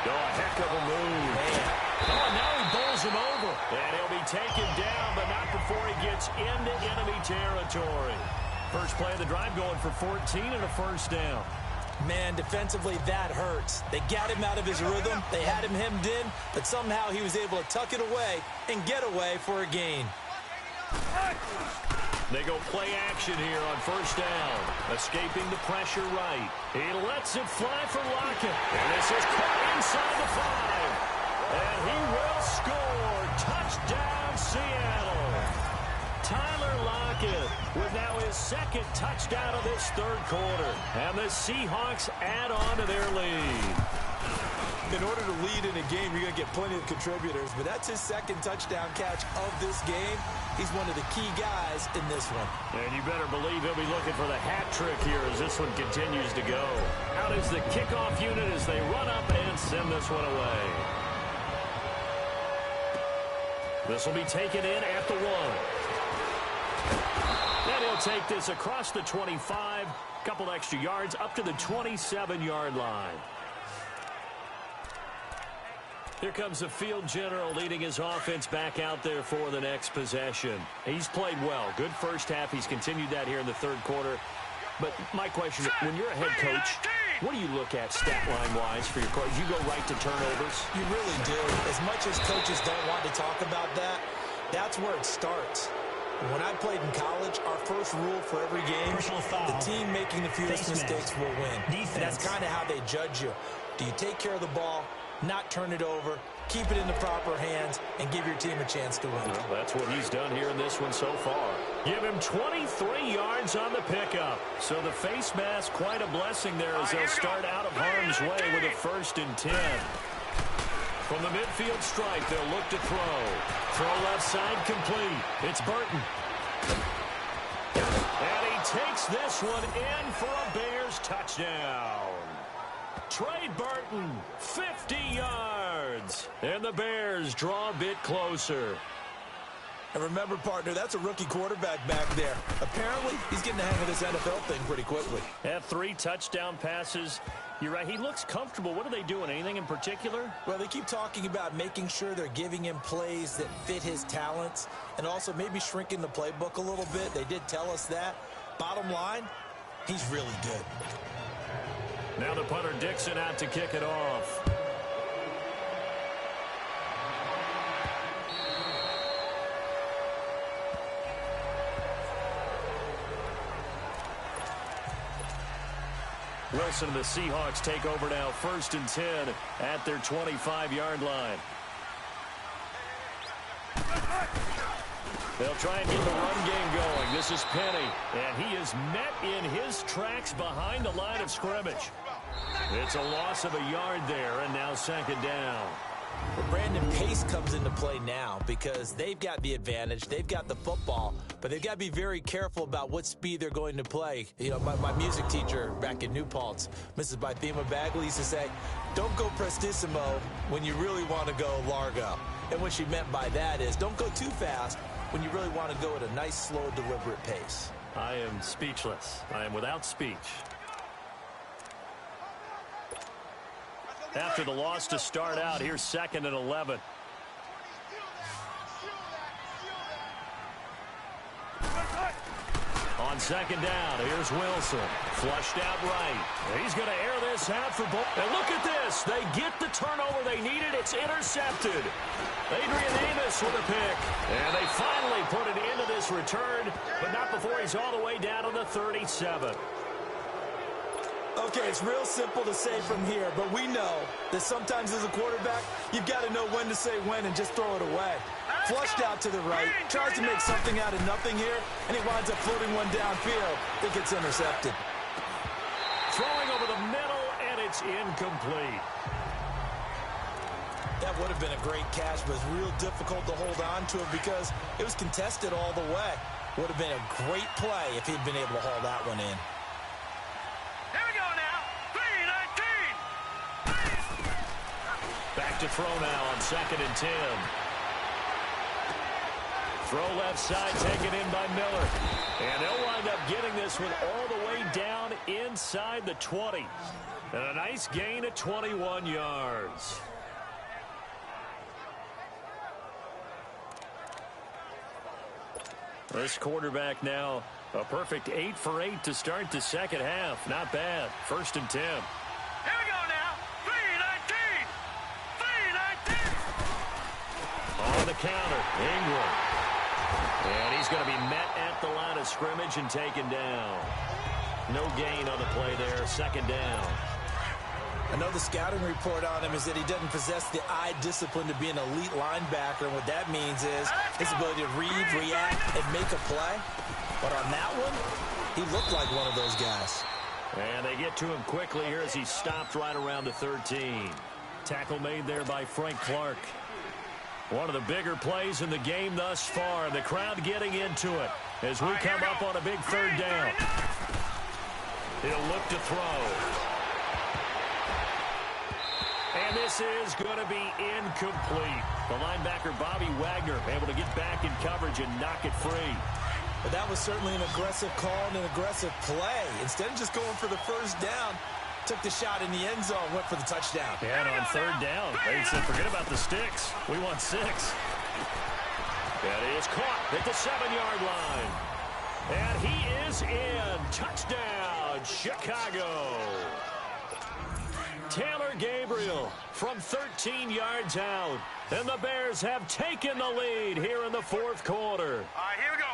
Speaker 2: Oh, a heck of a move. Man. Oh, and now he bowls him over. And he'll be taken down, but not before he gets into enemy territory. First play of the drive going for 14 and a first down.
Speaker 3: Man, defensively, that hurts. They got him out of his rhythm. They had him hemmed in, but somehow he was able to tuck it away and get away for a gain.
Speaker 2: They go play action here on first down. Escaping the pressure right. He lets it fly for Lockett. And this is caught inside the 5. And he will score. Touchdown, Seattle. Tyler Lockett with now his second touchdown of this third quarter. And the Seahawks add on to their lead.
Speaker 3: In order to lead in a game, you're going to get plenty of contributors, but that's his second touchdown catch of this game. He's one of the key guys in this one.
Speaker 2: And you better believe he'll be looking for the hat trick here as this one continues to go. Out is the kickoff unit as they run up and send this one away. This will be taken in at the 1. And he'll take this across the 25, couple extra yards up to the 27-yard line. Here comes the field general leading his offense back out there for the next possession. He's played well. Good first half. He's continued that here in the third quarter. But my question, when you're a head coach, what do you look at stat line-wise for your coach? You go right to turnovers?
Speaker 3: You really do. As much as coaches don't want to talk about that, that's where it starts. When I played in college, our first rule for every game, the team making the fewest mistakes will win. And that's kind of how they judge you. Do you take care of the ball, not turn it over, keep it in the proper hands, and give your team a chance to win?
Speaker 2: Well, that's what he's done here in this one so far. Give him 23 yards on the pickup. So the face mask, quite a blessing there as they'll start out of harm's way with a 1st and 10. From the midfield stripe, they'll look to throw. Throw left side complete. It's Burton. And he takes this one in for a Bears touchdown. Trey Burton, 50 yards. And the Bears draw a bit closer.
Speaker 3: And remember, partner, that's a rookie quarterback back there. Apparently, he's getting the hang of this NFL thing pretty quickly.
Speaker 2: Had 3 touchdown passes. You're right. He looks comfortable. What are they doing? Anything in particular?
Speaker 3: Well, they keep talking about making sure they're giving him plays that fit his talents and also maybe shrinking the playbook a little bit. They did tell us that. Bottom line, he's really good.
Speaker 2: Now the punter Dixon out to kick it off. Wilson and the Seahawks take over now, 1st and 10 at their 25-yard line. They'll try and get the run game going. This is Penny, and he is met in his tracks behind the line of scrimmage. It's a loss of a yard there, and now 2nd down.
Speaker 3: Well, Brandon, pace comes into play now because they've got the advantage. They've got the football, but they've got to be very careful about what speed they're going to play. You know, my music teacher back in New Paltz, Mrs. Bythema Bagley, used to say, don't go prestissimo when you really want to go largo. And what she meant by that is don't go too fast when you really want to go at a nice, slow, deliberate pace.
Speaker 2: I am speechless. I am without speech. After the loss to start out, here's 2nd and 11. On 2nd down, here's Wilson. Flushed out right. He's going to air this out for both. And look at this. They get the turnover they needed. It's intercepted. Adrian Amos with a pick. And they finally put an end to this return, but not before he's all the way down to the 37.
Speaker 3: Okay, it's real simple to say from here, but we know that sometimes as a quarterback, you've got to know when to say when and just throw it away. Flushed out to the right, tries to make something out of nothing here, and he winds up floating one downfield that gets intercepted.
Speaker 2: Throwing over the middle, and it's incomplete.
Speaker 3: That would have been a great catch, but it's real difficult to hold on to it because it was contested all the way. Would have been a great play if he'd been able to haul that one in.
Speaker 2: Back to throw now on 2nd and 10. Throw left side taken in by Miller. And they'll wind up getting this one all the way down inside the 20. And a nice gain of 21 yards. This quarterback now A perfect 8 for 8 to start the second half. Not bad. 1st and 10.
Speaker 4: Here we go now. 3-19. 3-19.
Speaker 2: On the counter, Ingram. And he's going to be met at the line of scrimmage and taken down. No gain on the play there. 2nd down.
Speaker 3: I know the scouting report on him is that he doesn't possess the eye discipline to be an elite linebacker. And what that means is his ability to read, react, and make a play. But on that one, he looked like one of those guys.
Speaker 2: And they get to him quickly here as he stopped right around the 13. Tackle made there by Frank Clark. One of the bigger plays in the game thus far. The crowd getting into it as we come up on a big 3rd down. He'll look to throw. And this is going to be incomplete. The linebacker, Bobby Wagner, able to get back in coverage and knock it free.
Speaker 3: But that was certainly an aggressive call and an aggressive play. Instead of just going for the 1st down, took the shot in the end zone, went for the touchdown.
Speaker 2: And on 3rd down, they said, forget about the sticks. We want 6. That is caught at the 7-yard line. And he is in. Touchdown, Chicago. Taylor Gabriel from 13 yards out. And the Bears have taken the lead here in the 4th quarter.
Speaker 4: All right, here we go.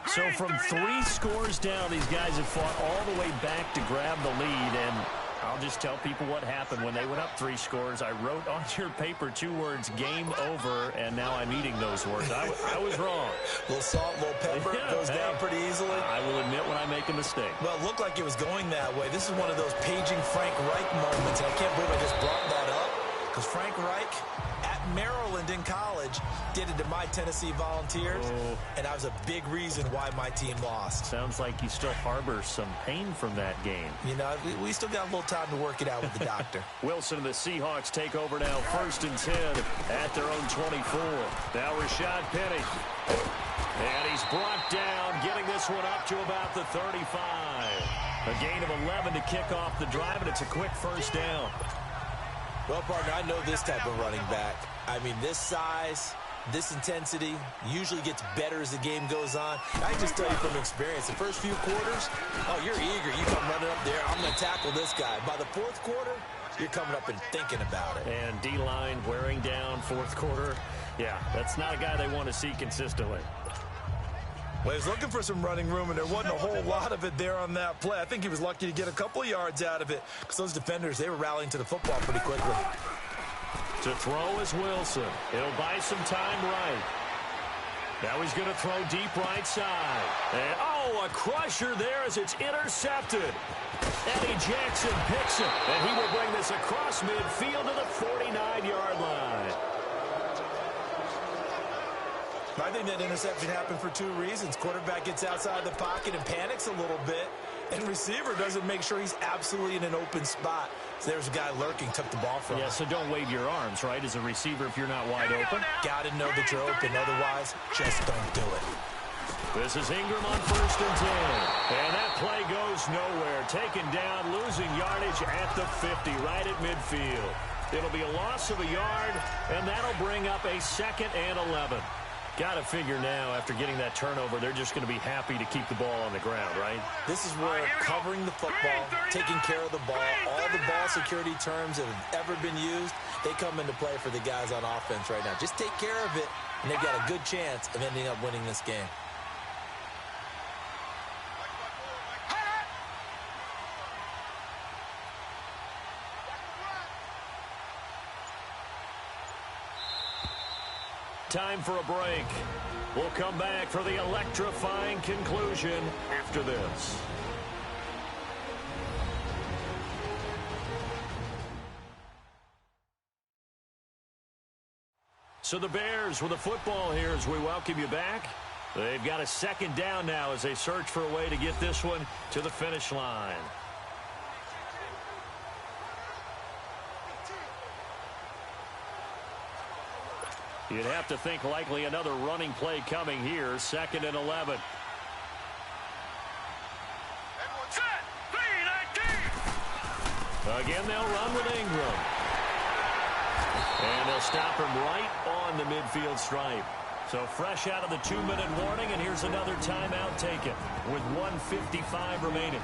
Speaker 2: So from 3 scores down, these guys have fought all the way back to grab the lead. And I'll just tell people what happened when they went up 3 scores. I wrote on your paper 2 words, game over, and now I'm eating those words. I was wrong.
Speaker 3: A little salt, a little pepper, goes down pretty easily.
Speaker 2: I will admit when I make a mistake.
Speaker 3: Well, it looked like it was going that way. This is one of those paging Frank Reich moments, and I can't believe I just brought that up, because Frank Reich at Maryland in college did it to my Tennessee Volunteers, and that was a big reason why my team lost.
Speaker 2: Sounds like you still harbor some pain from that game.
Speaker 3: You know, we still got a little time to work it out with the doctor.
Speaker 2: Wilson and the Seahawks take over now, 1st and 10 at their own 24. Now Rashad Penny. And he's brought down, getting this one up to about the 35. A gain of 11 to kick off the drive, and it's a quick 1st down.
Speaker 3: Well, partner, I know this type of running back. I mean, this size, this intensity usually gets better as the game goes on. I can just tell you from experience, the first few quarters, oh, you're eager. You come running up there, I'm going to tackle this guy. By the 4th quarter, you're coming up and thinking about it.
Speaker 2: And D-line wearing down 4th quarter. Yeah, that's not a guy they want to see consistently.
Speaker 3: Well, he was looking for some running room, and there wasn't a whole lot of it there on that play. I think he was lucky to get a couple yards out of it, because those defenders, they were rallying to the football pretty quickly.
Speaker 2: To throw is Wilson. It'll buy some time right. Now he's going to throw deep right side. And, oh, a crusher there as it's intercepted. Eddie Jackson picks it, and he will bring this across midfield to the 49-yard line.
Speaker 3: I think that interception happened for 2 reasons. Quarterback gets outside the pocket and panics a little bit, and receiver doesn't make sure he's absolutely in an open spot. So there's a guy lurking, took the ball from him.
Speaker 2: Yeah, so don't wave your arms, right, as a receiver if you're not wide open.
Speaker 3: Got to know that you're open. Otherwise, just don't do it.
Speaker 2: This is Ingram on 1st and 10. And that play goes nowhere. Taken down, losing yardage at the 50, right at midfield. It'll be a loss of a yard, and that'll bring up a 2nd and 11. Got to figure now, after getting that turnover, they're just going to be happy to keep the ball on the ground, right?
Speaker 3: This is where covering the football, taking care of the ball, all the ball security terms that have ever been used, they come into play for the guys on offense right now. Just take care of it, and they've got a good chance of ending up winning this game.
Speaker 2: Time for a break. We'll come back for the electrifying conclusion after this. So the Bears with the football here as we welcome you back. They've got a 2nd down now as they search for a way to get this one to the finish line. You'd have to think likely another running play coming here. 2nd and 11. Again, they'll run with Ingram. And they'll stop him right on the midfield stripe. So fresh out of the 2-minute warning, and here's another timeout taken with 1:55 remaining.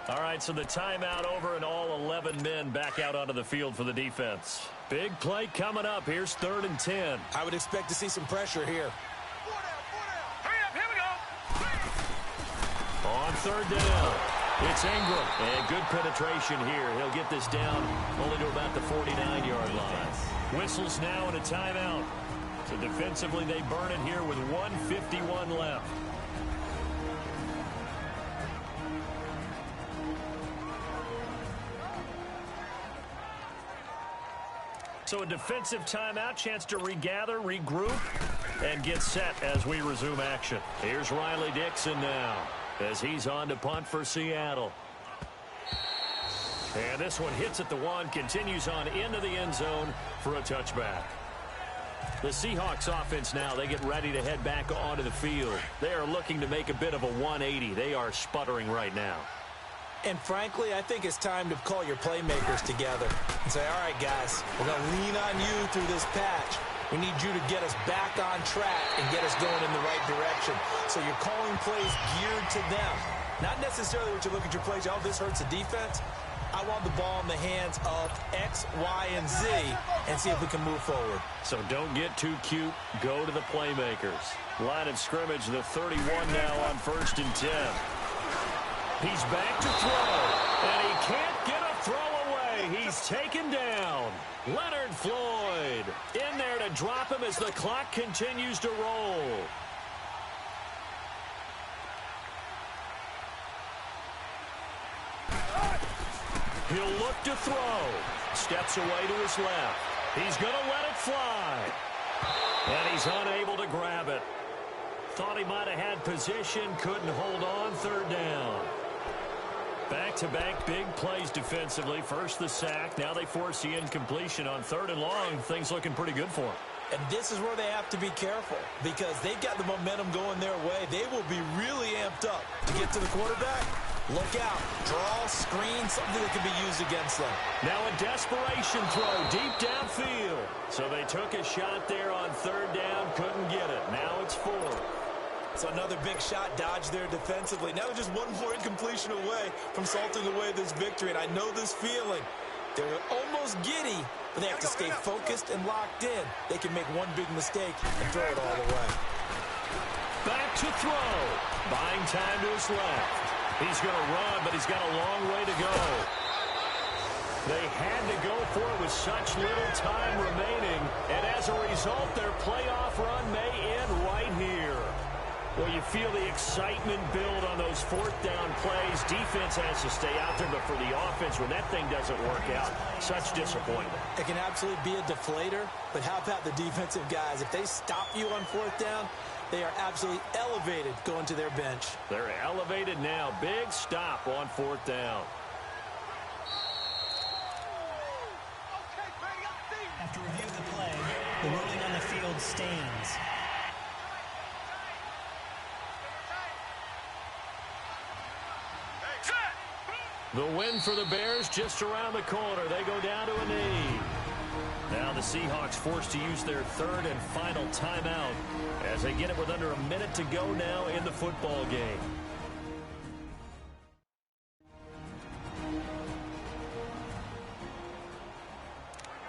Speaker 2: All right, so the timeout over and all 11 men back out onto the field for the defense. Big play coming up. Here's 3rd and 10.
Speaker 3: I would expect to see some pressure here.
Speaker 4: Hurry up, here we go.
Speaker 2: On 3rd down, it's Ingram. And good penetration here. He'll get this down only to about the 49-yard line. Whistles now and a timeout. So defensively, they burn it here with 1:51 left. So a defensive timeout, chance to regather, regroup, and get set as we resume action. Here's Riley Dixon now as he's on to punt for Seattle. And this one hits at the 1, continues on into the end zone for a touchback. The Seahawks offense now, they get ready to head back onto the field. They are looking to make a bit of a 180. They are sputtering right now.
Speaker 3: And frankly, I think it's time to call your playmakers together and say, all right, guys, we're going to lean on you through this patch. We need you to get us back on track and get us going in the right direction. So you're calling plays geared to them. Not necessarily what you look at your plays, oh, this hurts the defense. I want the ball in the hands of X, Y, and Z and see if we can move forward.
Speaker 2: So don't get too cute. Go to the playmakers. Line of scrimmage, the 31 now on 1st and 10. He's back to throw, and he can't get a throw away. He's taken down. Leonard Floyd in there to drop him as the clock continues to roll. He'll look to throw. Steps away to his left. He's going to let it fly. And he's unable to grab it. Thought he might have had position, couldn't hold on. 3rd down. Back-to-back big plays defensively. First the sack. Now they force the incompletion on 3rd and long. Things looking pretty good for them.
Speaker 3: And this is where they have to be careful because they've got the momentum going their way. They will be really amped up to get to the quarterback. Look out. Draw, screen, something that can be used against them.
Speaker 2: Now a desperation throw deep downfield. So they took a shot there on 3rd down. Couldn't get it. Now it's 4th.
Speaker 3: So another big shot dodged there defensively. Now they're just one more incompletion away from salting away this victory. And I know this feeling. They're almost giddy, but they have to stay focused and locked in. They can make one big mistake and throw it all the way.
Speaker 2: Back to throw. Buying time to his left. He's going to run, but he's got a long way to go. They had to go for it with such little time remaining. And as a result, their playoff run may end right here. Well, you feel the excitement build on those 4th down plays. Defense has to stay out there, but for the offense, when that thing doesn't work out, such disappointment.
Speaker 3: It can absolutely be a deflator, but how about the defensive guys? If they stop you on 4th down, they are absolutely elevated going to their bench.
Speaker 2: They're elevated now. Big stop on 4th down.
Speaker 6: After review of the play, the ruling on the field stands.
Speaker 2: The win for the Bears just around the corner. They go down to a knee. Now the Seahawks forced to use their 3rd and final timeout as they get it with under a minute to go now in the football game.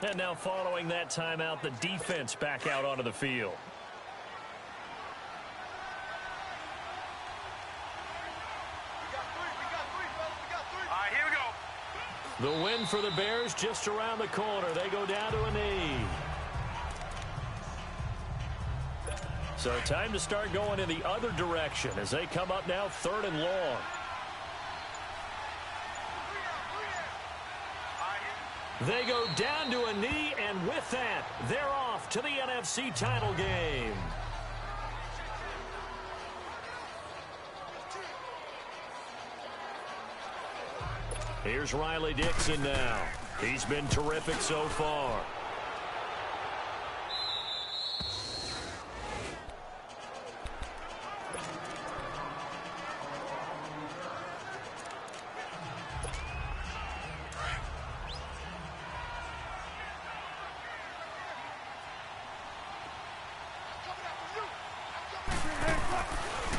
Speaker 2: And now following that timeout, the defense back out onto the field. The win for the Bears just around the corner. They go down to a knee. So time to start going in the other direction as they come up now 3rd and long. They go down to a knee, and with that, they're off to the NFC title game. Here's Riley Dixon now. He's been terrific so far.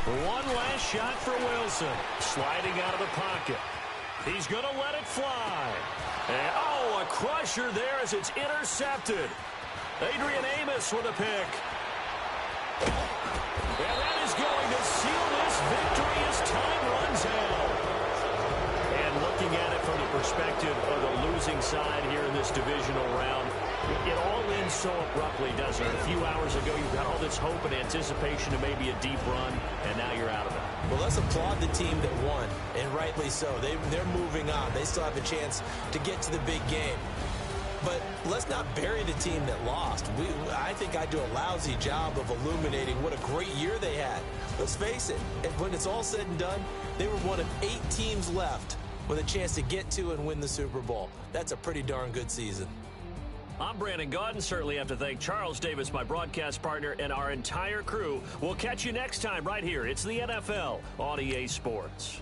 Speaker 2: One last shot for Wilson. Sliding out of the pocket. He's going to let it fly. And, oh, a crusher there as it's intercepted. Adrian Amos with a pick. And that is going to seal this victory as time runs out. And looking at it from the perspective of the losing side here in this divisional round, it all ends so abruptly, doesn't it? A few hours ago, you got all this hope and anticipation of maybe a deep run, and now you're out of it.
Speaker 3: Well, let's applaud the team that won, and rightly so. They're moving on. They still have a chance to get to the big game. But let's not bury the team that lost. I think I do a lousy job of illuminating what a great year they had. Let's face it, when it's all said and done, they were one of 8 teams left with a chance to get to and win the Super Bowl. That's a pretty darn good season.
Speaker 2: I'm Brandon Gaudin. Certainly have to thank Charles Davis, my broadcast partner, and our entire crew. We'll catch you next time right here. It's the NFL on EA Sports.